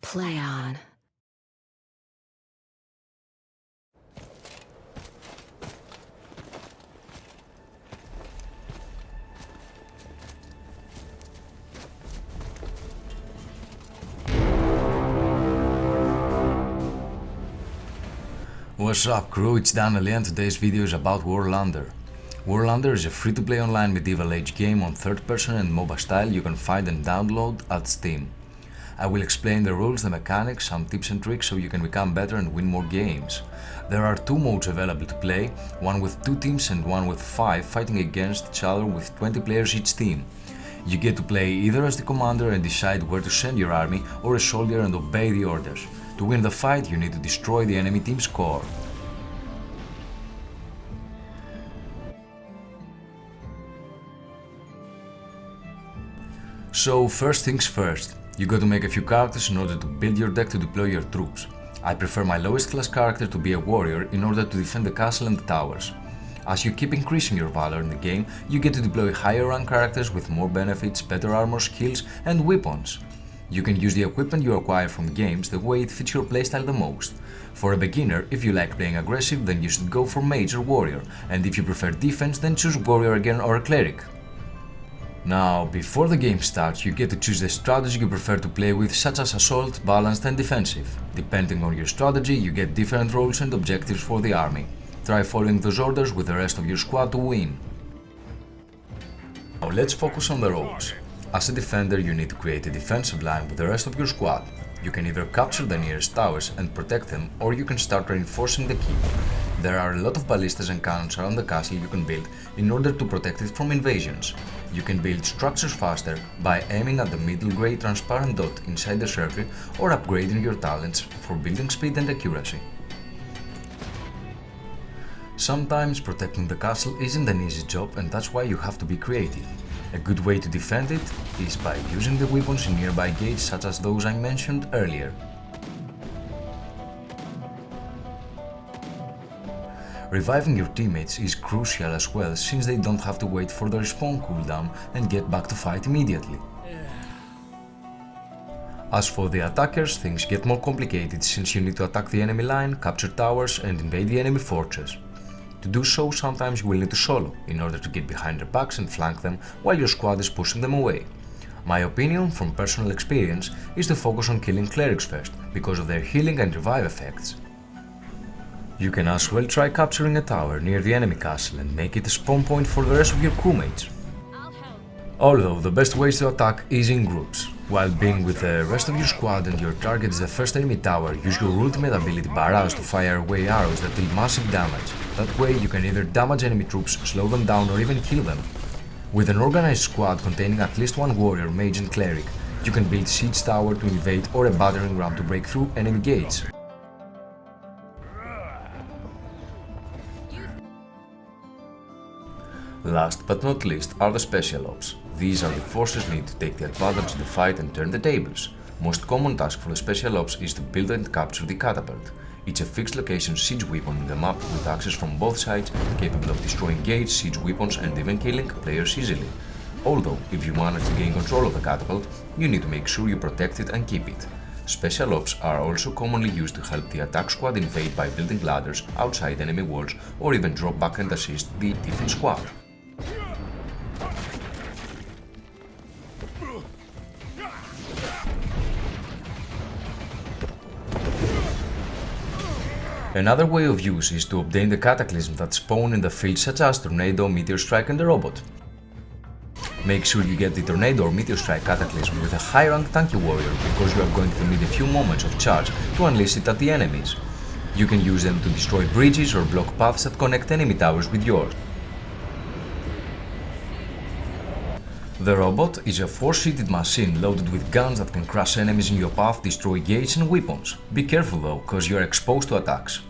PLAION. What's up crew, it's Daniel and today's video is about Warlander. Warlander is a free-to-play online medieval age game on third-person and MOBA style you can find and download at Steam. I will explain the rules, the mechanics, some tips and tricks so you can become better and win more games. There are two modes available to play, one with 2 teams and one with 5 fighting against each other with 20 players each team. You get to play either as the commander and decide where to send your army, or a soldier and obey the orders. To win the fight, you need to destroy the enemy team's core. So first things first, you got to make a few characters in order to build your deck to deploy your troops. I prefer my lowest class character to be a warrior in order to defend the castle and the towers. As you keep increasing your valor in the game, you get to deploy higher rank characters with more benefits, better armor, skills and weapons. You can use the equipment you acquire from games the way it fits your playstyle the most. For a beginner, if you like playing aggressive, then you should go for mage or warrior, and if you prefer defense, then choose warrior again or a cleric. Now, before the game starts, you get to choose the strategy you prefer to play with, such as assault, balanced and defensive. Depending on your strategy, you get different roles and objectives for the army. Try following those orders with the rest of your squad to win. Now let's focus on the roles. As a defender, you need to create a defensive line with the rest of your squad. You can either capture the nearest towers and protect them, or you can start reinforcing the keep. There are a lot of ballistas and cannons around the castle you can build in order to protect it from invasions. You can build structures faster by aiming at the middle grey transparent dot inside the circle, or upgrading your talents for building speed and accuracy. Sometimes protecting the castle isn't an easy job, and that's why you have to be creative. A good way to defend it is by using the weapons in nearby gates such as those I mentioned earlier. Reviving your teammates is crucial as well, since they don't have to wait for the respawn cooldown and get back to fight immediately. As for the attackers, things get more complicated since you need to attack the enemy line, capture towers and invade the enemy fortress. To do so, sometimes you will need to solo, in order to get behind their backs and flank them while your squad is pushing them away. My opinion, from personal experience, is to focus on killing clerics first, because of their healing and revive effects. You can as well try capturing a tower near the enemy castle and make it a spawn point for the rest of your crewmates. Although the best way to attack is in groups. While being with the rest of your squad and your target is the first enemy tower, use your ultimate ability Barrage to fire away arrows that deal massive damage. That way you can either damage enemy troops, slow them down or even kill them. With an organized squad containing at least one warrior, mage and cleric, you can build siege tower to invade or a battering ram to break through enemy gates. Last but not least are the special ops. These are the forces needed to take the advantage of the fight and turn the tables. Most common task for the special ops is to build and capture the catapult. It's a fixed location siege weapon in the map with access from both sides, capable of destroying gates, siege weapons and even killing players easily. Although, if you manage to gain control of the catapult, you need to make sure you protect it and keep it. Special ops are also commonly used to help the attack squad invade by building ladders outside enemy walls, or even drop back and assist the defense squad. Another way of use is to obtain the cataclysms that spawn in the field, such as Tornado, Meteor Strike and the Robot. Make sure you get the Tornado or Meteor Strike cataclysm with a high rank tanky warrior, because you are going to need a few moments of charge to unleash it at the enemies. You can use them to destroy bridges or block paths that connect enemy towers with yours. The Robot is a 4-seated machine loaded with guns that can crush enemies in your path, destroy gates and weapons. Be careful though, cause you are exposed to attacks.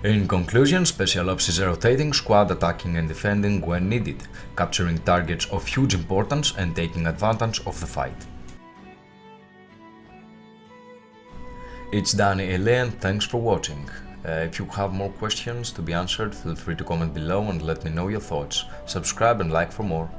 In conclusion, Special Ops is a rotating squad attacking and defending when needed, capturing targets of huge importance and taking advantage of the fight. It's Danny and thanks for watching. If you have more questions to be answered, feel free to comment below and let me know your thoughts. Subscribe and like for more.